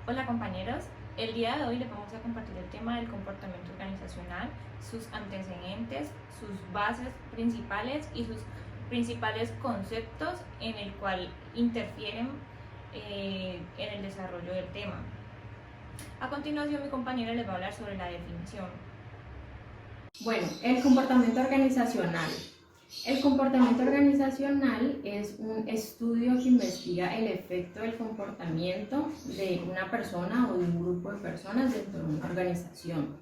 Hola compañeros, el día de hoy les vamos a compartir el tema del comportamiento organizacional, sus antecedentes, sus bases principales y sus principales conceptos en el cual interfieren en el desarrollo del tema. A continuación mi compañera les va a hablar sobre la definición. Bueno, el comportamiento organizacional. El comportamiento organizacional es un estudio que investiga el efecto del comportamiento de una persona o de un grupo de personas dentro de una organización.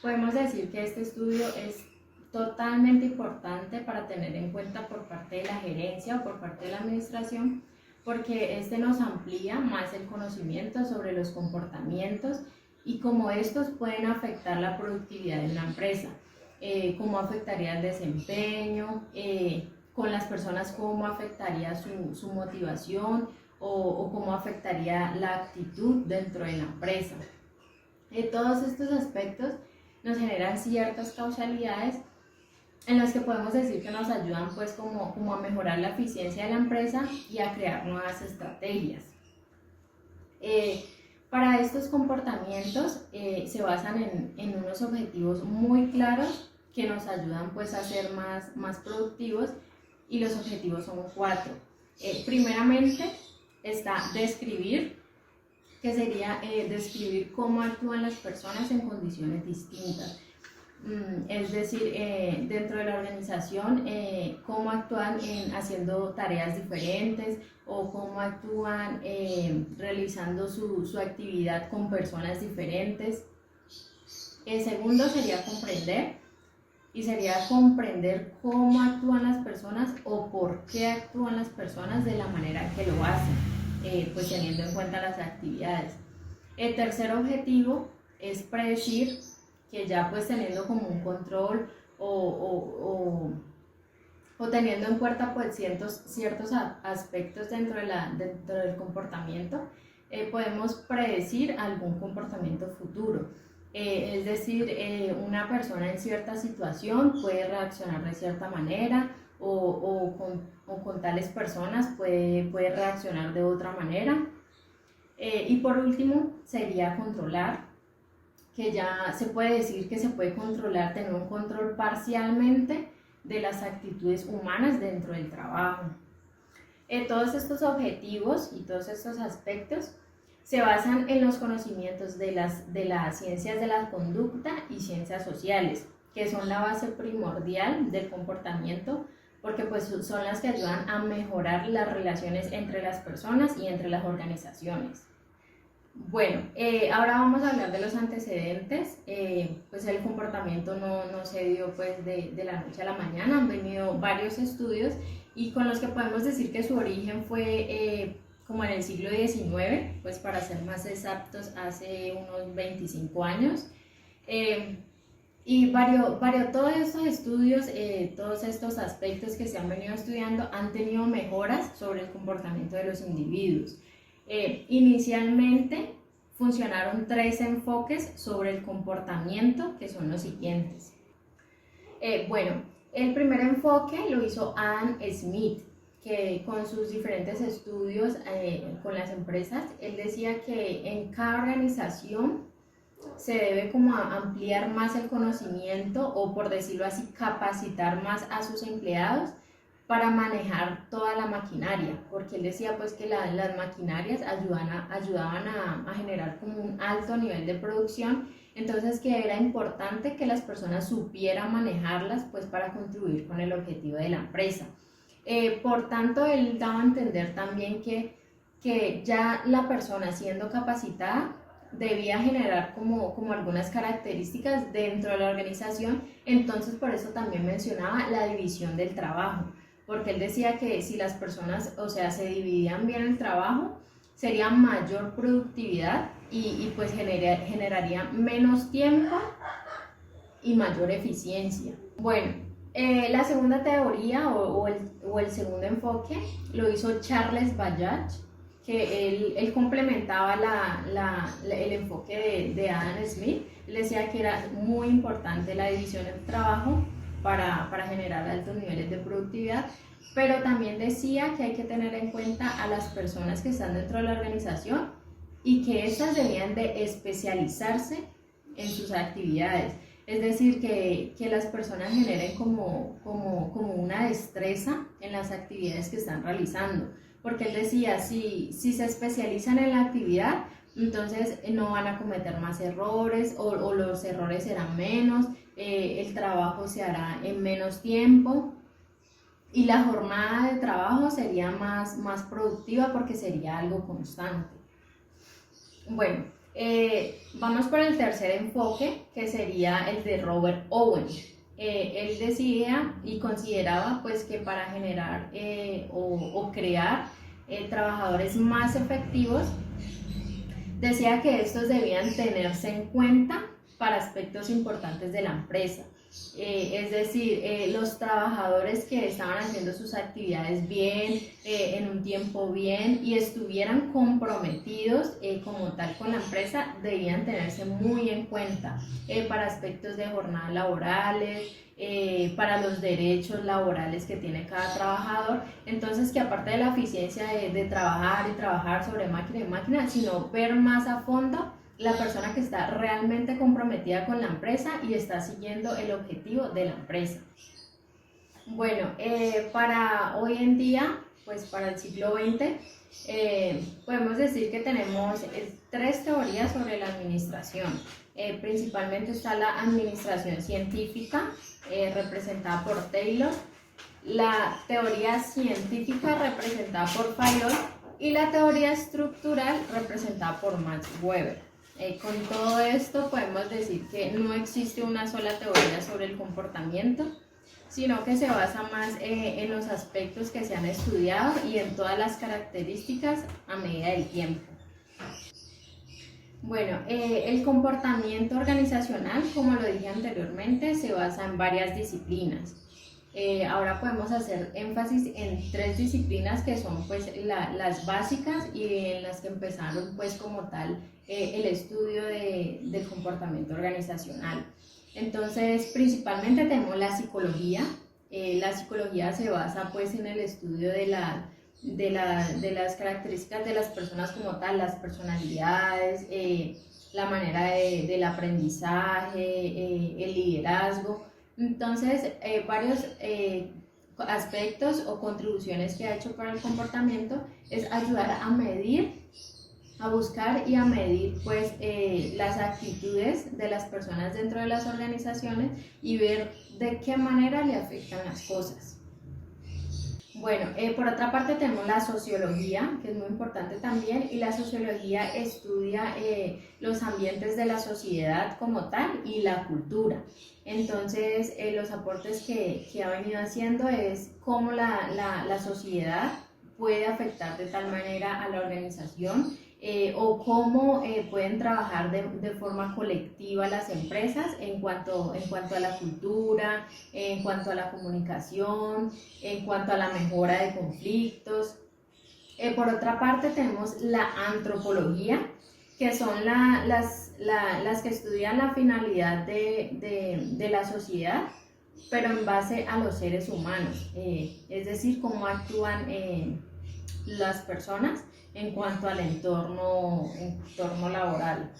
Podemos decir que este estudio es totalmente importante para tener en cuenta por parte de la gerencia o por parte de la administración, porque este nos amplía más el conocimiento sobre los comportamientos y cómo estos pueden afectar la productividad de una empresa. Cómo afectaría el desempeño, con las personas cómo afectaría su motivación o cómo afectaría la actitud dentro de la empresa. Todos estos aspectos nos generan ciertas causalidades en las que podemos decir que nos ayudan pues como a mejorar la eficiencia de la empresa y a crear nuevas estrategias. Para estos comportamientos se basan en unos objetivos muy claros que nos ayudan pues a ser más productivos, y los objetivos son 4. Primeramente está describir, que sería describir cómo actúan las personas en condiciones distintas. Es decir, dentro de la organización, cómo actúan haciendo tareas diferentes o cómo actúan realizando su actividad con personas diferentes. El segundo sería comprender, y sería comprender cómo actúan las personas o por qué actúan las personas de la manera que lo hacen, pues teniendo en cuenta las actividades. El tercer objetivo es predecir, que ya pues teniendo como un control o teniendo en cuenta pues ciertos aspectos dentro del comportamiento, podemos predecir algún comportamiento futuro. Es decir, una persona en cierta situación puede reaccionar de cierta manera o con tales personas puede reaccionar de otra manera. Y por último sería controlar, que ya se puede decir que se puede controlar, tener un control parcialmente de las actitudes humanas dentro del trabajo. Todos estos objetivos y todos estos aspectos se basan en los conocimientos de las ciencias de la conducta y ciencias sociales, que son la base primordial del comportamiento, porque pues son las que ayudan a mejorar las relaciones entre las personas y entre las organizaciones. Bueno, ahora vamos a hablar de los antecedentes. Pues el comportamiento no se dio pues de la noche a la mañana, han venido varios estudios y con los que podemos decir que su origen fue como en el siglo XIX, pues para ser más exactos hace unos 25 años. Y todos estos estudios, todos estos aspectos que se han venido estudiando han tenido mejoras sobre el comportamiento de los individuos. Inicialmente funcionaron 3 enfoques sobre el comportamiento, que son los siguientes. Bueno, el primer enfoque lo hizo Adam Smith, que con sus diferentes estudios con las empresas, él decía que en cada organización se debe como ampliar más el conocimiento, o por decirlo así, capacitar más a sus empleados para manejar toda la maquinaria, porque él decía pues que las maquinarias ayudaban a generar como un alto nivel de producción, entonces que era importante que las personas supieran manejarlas pues para contribuir con el objetivo de la empresa. Por tanto, él daba a entender también que ya la persona siendo capacitada debía generar como algunas características dentro de la organización, entonces por eso también mencionaba la división del trabajo, porque él decía que si las personas, o sea, se dividían bien el trabajo, sería mayor productividad y pues generaría menos tiempo y mayor eficiencia. Bueno, la segunda teoría o el segundo enfoque lo hizo Charles Babbage, que él complementaba el enfoque de Adam Smith. Él decía que era muy importante la división del trabajo para generar altos niveles de productividad, pero también decía que hay que tener en cuenta a las personas que están dentro de la organización y que éstas debían de especializarse en sus actividades. Es decir, que las personas generen como una destreza en las actividades que están realizando. Porque él decía, si se especializan en la actividad, entonces no van a cometer más errores o los errores serán menos, el trabajo se hará en menos tiempo y la jornada de trabajo sería más productiva porque sería algo constante. Bueno, vamos por el tercer enfoque, que sería el de Robert Owen. Él decía y consideraba pues que para generar o crear trabajadores más efectivos, decía que estos debían tenerse en cuenta para aspectos importantes de la empresa. Es decir, los trabajadores que estaban haciendo sus actividades bien, en un tiempo bien y estuvieran comprometidos como tal con la empresa, debían tenerse muy en cuenta para aspectos de jornadas laborales, para los derechos laborales que tiene cada trabajador. Entonces, que aparte de la eficiencia de trabajar y trabajar sobre máquina y máquina, sino ver más a fondo la persona que está realmente comprometida con la empresa y está siguiendo el objetivo de la empresa. Bueno, para hoy en día, pues para el siglo XX, podemos decir que tenemos tres teorías sobre la administración. Principalmente está la administración científica, representada por Taylor, la teoría científica representada por Fayol y la teoría estructural representada por Max Weber. Con todo esto podemos decir que no existe una sola teoría sobre el comportamiento, sino que se basa más en los aspectos que se han estudiado y en todas las características a medida del tiempo. Bueno, el comportamiento organizacional, como lo dije anteriormente, se basa en varias disciplinas. Ahora podemos hacer énfasis en tres disciplinas que son pues las básicas y en las que empezaron pues como tal el estudio del comportamiento organizacional. Entonces, principalmente tenemos la psicología. La psicología se basa pues en el estudio de las características de las personas como tal, las personalidades, la manera del aprendizaje, el liderazgo. Entonces, varios aspectos o contribuciones que ha hecho para el comportamiento es ayudar a medir, a buscar y a medir pues las actitudes de las personas dentro de las organizaciones y ver de qué manera le afectan las cosas. Bueno, por otra parte tenemos la sociología, que es muy importante también, y la sociología estudia los ambientes de la sociedad como tal y la cultura. Entonces, los aportes que ha venido haciendo es cómo la sociedad puede afectar de tal manera a la organización o cómo pueden trabajar de forma colectiva las empresas en cuanto a la cultura, en cuanto a la comunicación, en cuanto a la mejora de conflictos. Por otra parte tenemos la antropología, que son las que estudian la finalidad de la sociedad, pero en base a los seres humanos, es decir, cómo actúan las personas en cuanto al entorno laboral.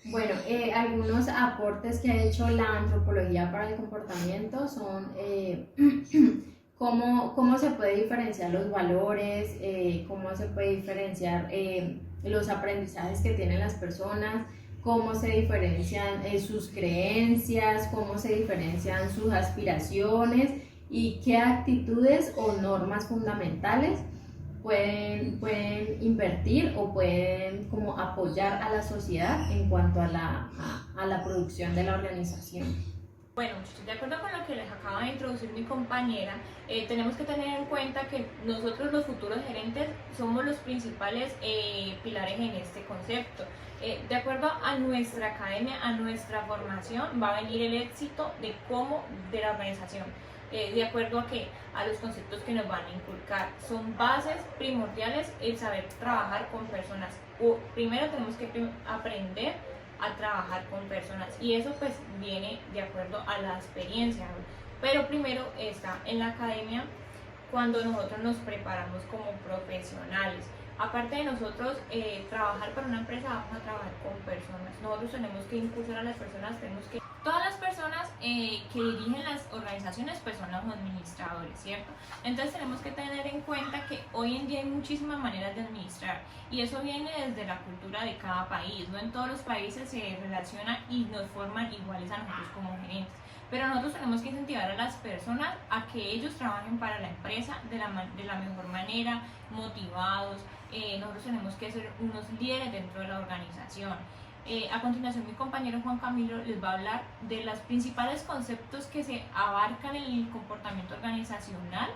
Bueno, algunos aportes que ha hecho la antropología para el comportamiento son cómo se puede diferenciar los valores, cómo se puede diferenciar los aprendizajes que tienen las personas, cómo se diferencian sus creencias, cómo se diferencian sus aspiraciones y qué actitudes o normas fundamentales pueden invertir o pueden como apoyar a la sociedad en cuanto a la producción de la organización. Bueno, de acuerdo con lo que les acaba de introducir mi compañera, tenemos que tener en cuenta que nosotros los futuros gerentes somos los principales pilares en este concepto. De acuerdo a nuestra academia, a nuestra formación, va a venir el éxito de la organización. De acuerdo a los conceptos que nos van a inculcar. Son bases primordiales el saber trabajar con personas. Primero tenemos que aprender a trabajar con personas y eso pues viene de acuerdo a la experiencia, ¿no? Pero primero está en la academia cuando nosotros nos preparamos como profesionales. Aparte de nosotros trabajar para una empresa, vamos a trabajar con personas. Nosotros tenemos que impulsar a las personas, tenemos que... Todas las personas que dirigen las organizaciones pues son los administradores, ¿cierto? Entonces tenemos que tener en cuenta que hoy en día hay muchísimas maneras de administrar y eso viene desde la cultura de cada país. No en todos los países se relaciona y nos forman iguales a nosotros como gerentes. Pero nosotros tenemos que incentivar a las personas a que ellos trabajen para la empresa de la mejor manera, motivados. Nosotros tenemos que ser unos líderes dentro de la organización. A continuación mi compañero Juan Camilo les va a hablar de los principales conceptos que se abarcan en el comportamiento organizacional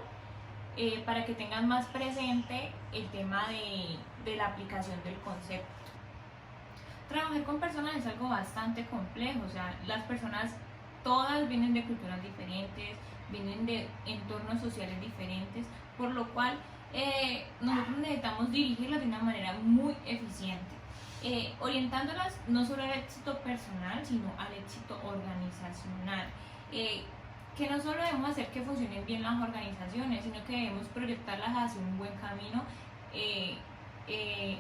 para que tengan más presente el tema de la aplicación del concepto. Trabajar con personas es algo bastante complejo, o sea, las personas todas vienen de culturas diferentes, vienen de entornos sociales diferentes, por lo cual nosotros necesitamos dirigirlas de una manera muy eficiente, orientándolas no solo al éxito personal, sino al éxito organizacional. Que no solo debemos hacer que funcionen bien las organizaciones, sino que debemos proyectarlas hacia un buen camino,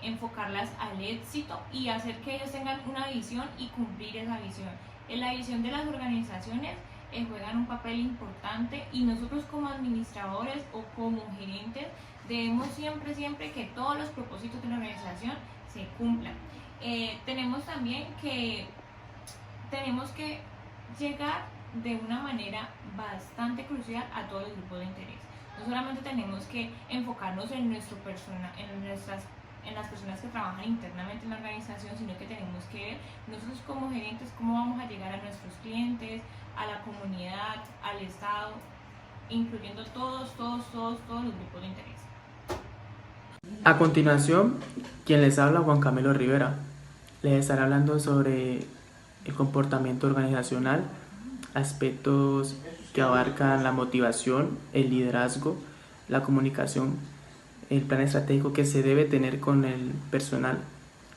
enfocarlas al éxito y hacer que ellos tengan una visión y cumplir esa visión. En la visión de las organizaciones juegan un papel importante y nosotros como administradores o como gerentes debemos siempre que todos los propósitos de la organización se cumplan. Tenemos también que llegar de una manera bastante crucial a todos los grupos de interés. No solamente tenemos que enfocarnos en las personas que trabajan internamente en la organización, sino que tenemos que ver nosotros como gerentes cómo vamos a llegar a nuestros clientes, a la comunidad, al Estado, incluyendo todos los grupos de interés. A continuación, quien les habla, Juan Camilo Rivera, les estará hablando sobre el comportamiento organizacional, aspectos que abarcan la motivación, el liderazgo, la comunicación, el plan estratégico que se debe tener con el personal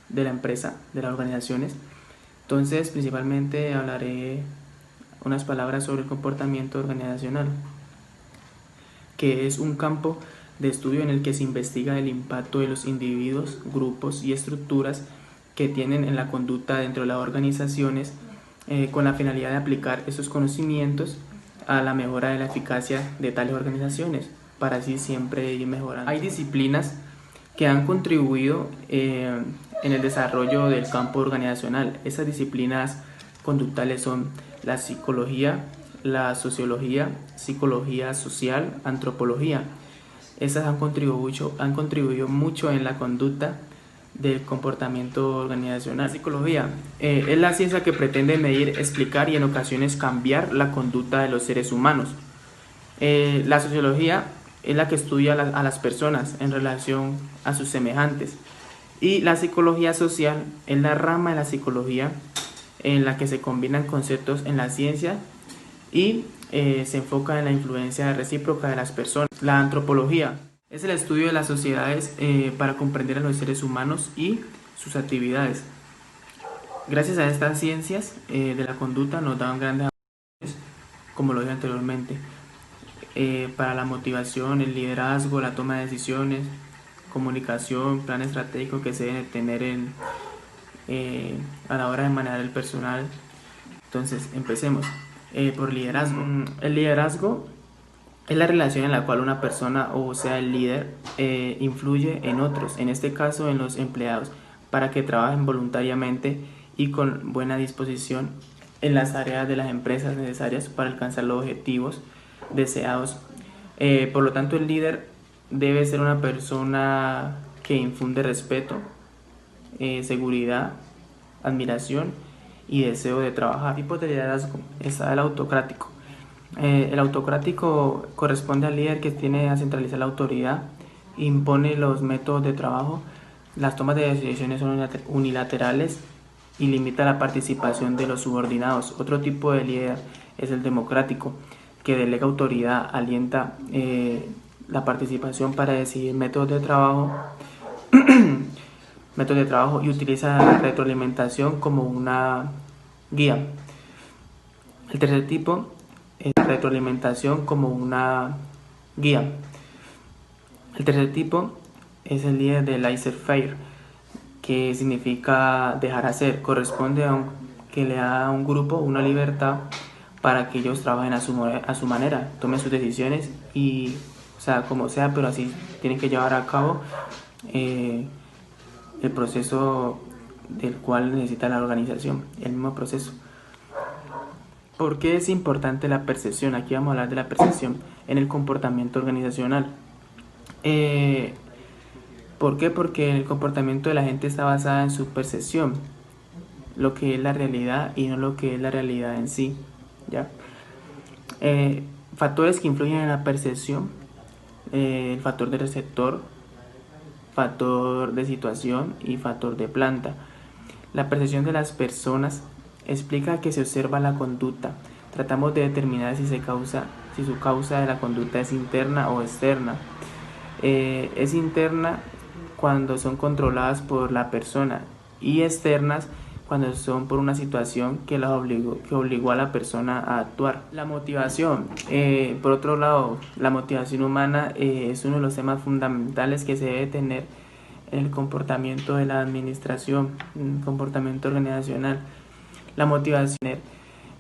de la empresa, de las organizaciones. Entonces, principalmente hablaré unas palabras sobre el comportamiento organizacional, que es un campo de estudio en el que se investiga el impacto de los individuos, grupos y estructuras que tienen en la conducta dentro de las organizaciones con la finalidad de aplicar esos conocimientos a la mejora de la eficacia de tales organizaciones, para así siempre ir mejorando. Hay disciplinas que han contribuido en el desarrollo del campo organizacional. Esas disciplinas conductales son la psicología, la sociología, psicología social, antropología. Esas han contribuido mucho en la conducta del comportamiento organizacional. La psicología es la ciencia que pretende medir, explicar y en ocasiones cambiar la conducta de los seres humanos. La sociología es la que estudia a las personas en relación a sus semejantes. Y la psicología social es la rama de la psicología en la que se combinan conceptos en la ciencia y se enfoca en la influencia recíproca de las personas. La antropología es el estudio de las sociedades para comprender a los seres humanos y sus actividades. Gracias a estas ciencias de la conducta nos dan grandes aportes, como lo dije anteriormente, para la motivación, el liderazgo, la toma de decisiones, comunicación, plan estratégico que se debe tener a la hora de manejar el personal. Entonces, empecemos por liderazgo. El liderazgo es la relación en la cual una persona, o sea el líder, influye en otros, en este caso en los empleados, para que trabajen voluntariamente y con buena disposición en las áreas de las empresas necesarias para alcanzar los objetivos deseados. Por lo tanto, el líder debe ser una persona que infunde respeto, seguridad, admiración y deseo de trabajar. Tipos de liderazgo: está el autocrático. El autocrático corresponde al líder que tiene a centralizar la autoridad, impone los métodos de trabajo, las tomas de decisiones son unilaterales y limita la participación de los subordinados. Otro tipo de líder es el democrático, que delega autoridad, alienta la participación para decidir métodos de trabajo y utiliza la retroalimentación como una guía. El tercer tipo es la retroalimentación como una guía. El tercer tipo es el líder del laissez-faire, que significa dejar hacer. Corresponde a que le da a un grupo una libertad para que ellos trabajen a su manera, tomen sus decisiones y, o sea, como sea, pero así tienen que llevar a cabo el proceso del cual necesita la organización, el mismo proceso. ¿Por qué es importante la percepción? Aquí vamos a hablar de la percepción en el comportamiento organizacional. ¿Por qué? Porque el comportamiento de la gente está basado en su percepción, lo que es la realidad y no lo que es la realidad en sí, ¿ya? Factores que influyen en la percepción: el factor de receptor, factor de situación y factor de planta. La percepción de las personas explica que se observa la conducta. Tratamos de determinar si su causa de la conducta es interna o externa. Es interna cuando son controladas por la persona y externas cuando son por una situación que obligó a la persona a actuar. La motivación, por otro lado, la motivación humana es uno de los temas fundamentales que se debe tener en el comportamiento de la administración, comportamiento organizacional. La motivación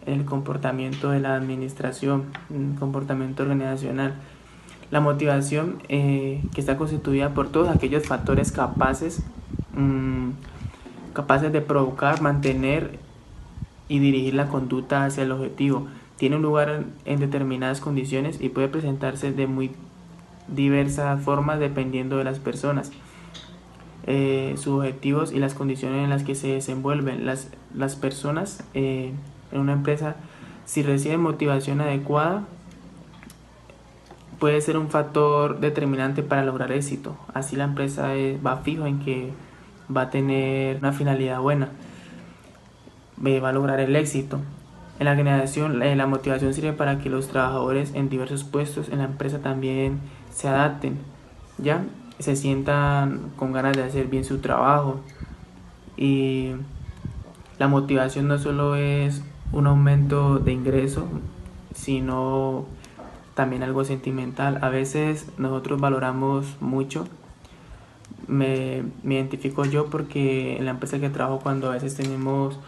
en el comportamiento de la administración, comportamiento organizacional. La motivación que está constituida por todos aquellos factores capaces de provocar, mantener y dirigir la conducta hacia el objetivo. Tiene un lugar en determinadas condiciones y puede presentarse de muy diversas formas dependiendo de las personas, sus objetivos y las condiciones en las que se desenvuelven. Las personas en una empresa, si reciben motivación adecuada, puede ser un factor determinante para lograr éxito. Así la empresa va fijo en que va a tener una finalidad buena, va a lograr el éxito. En la organización, la motivación sirve para que los trabajadores en diversos puestos en la empresa también se adapten, ¿ya? Se sientan con ganas de hacer bien su trabajo. Y la motivación no solo es un aumento de ingreso, sino también algo sentimental. A veces nosotros valoramos mucho, me identifico yo porque en la empresa que trabajo, cuando a veces tenemos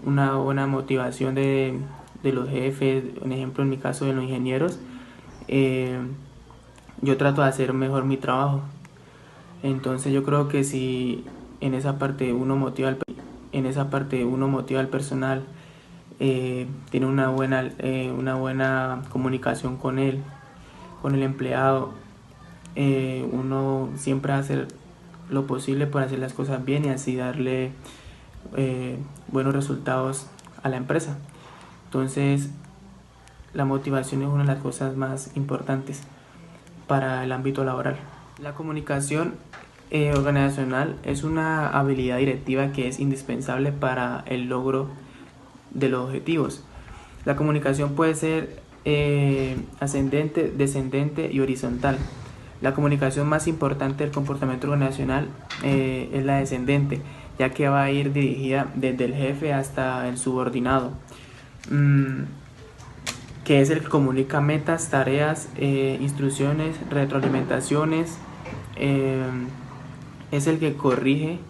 una buena motivación de los jefes, un ejemplo en mi caso de los ingenieros, yo trato de hacer mejor mi trabajo. Entonces yo creo que si en esa parte uno motiva al personal, tiene una buena comunicación con el empleado, uno siempre va a hacer lo posible por hacer las cosas bien y así darle buenos resultados a la empresa. Entonces la motivación es una de las cosas más importantes para el ámbito laboral. La comunicación organizacional es una habilidad directiva que es indispensable para el logro de los objetivos. La comunicación puede ser ascendente, descendente y horizontal. La comunicación más importante del comportamiento organizacional es la descendente, ya que va a ir dirigida desde el jefe hasta el subordinado, que es el que comunica metas, tareas, instrucciones, retroalimentaciones, es el que corrige.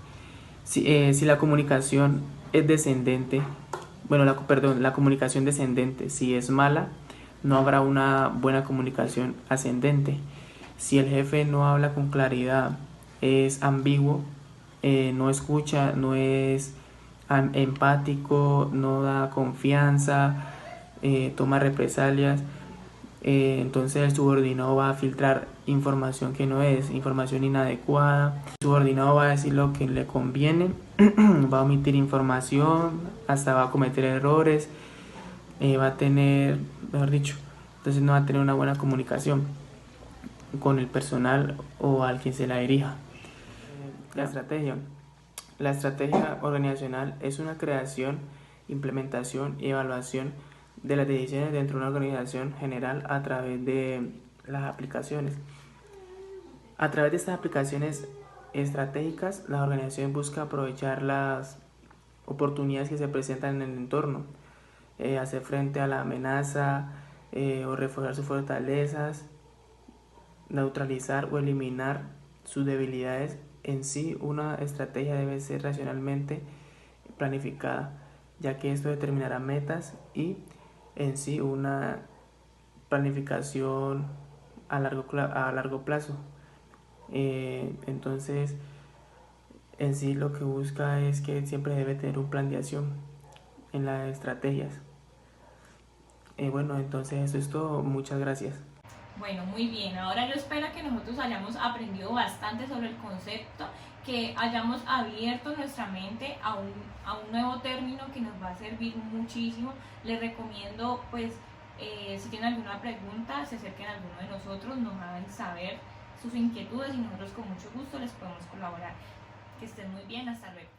Si la comunicación es descendente, la comunicación descendente, si es mala, no habrá una buena comunicación ascendente. Si el jefe no habla con claridad, es ambiguo, no escucha, no es empático, no da confianza, toma represalias, entonces el subordinado va a filtrar información que no es, información inadecuada. El subordinado va a decir lo que le conviene, va a omitir información, hasta va a cometer errores, va a tener, mejor dicho, entonces no va a tener una buena comunicación con el personal o al quien se la dirija. La estrategia. La estrategia organizacional es una creación, implementación y evaluación de las decisiones dentro de una organización general a través de las aplicaciones. A través de estas aplicaciones estratégicas, la organización busca aprovechar las oportunidades que se presentan en el entorno, hacer frente a la amenaza o reforzar sus fortalezas, neutralizar o eliminar sus debilidades. En sí, una estrategia debe ser racionalmente planificada, ya que esto determinará metas y en sí una planificación a largo plazo. Entonces, en sí lo que busca es que siempre debe tener un plan de acción en las estrategias. Bueno, entonces eso es todo. Muchas gracias. Bueno, muy bien. Ahora yo espero que nosotros hayamos aprendido bastante sobre el concepto, que hayamos abierto nuestra mente a un nuevo término que nos va a servir muchísimo. Les recomiendo, pues, si tienen alguna pregunta, se acerquen a alguno de nosotros, nos hagan saber sus inquietudes y nosotros con mucho gusto les podemos colaborar. Que estén muy bien, hasta luego.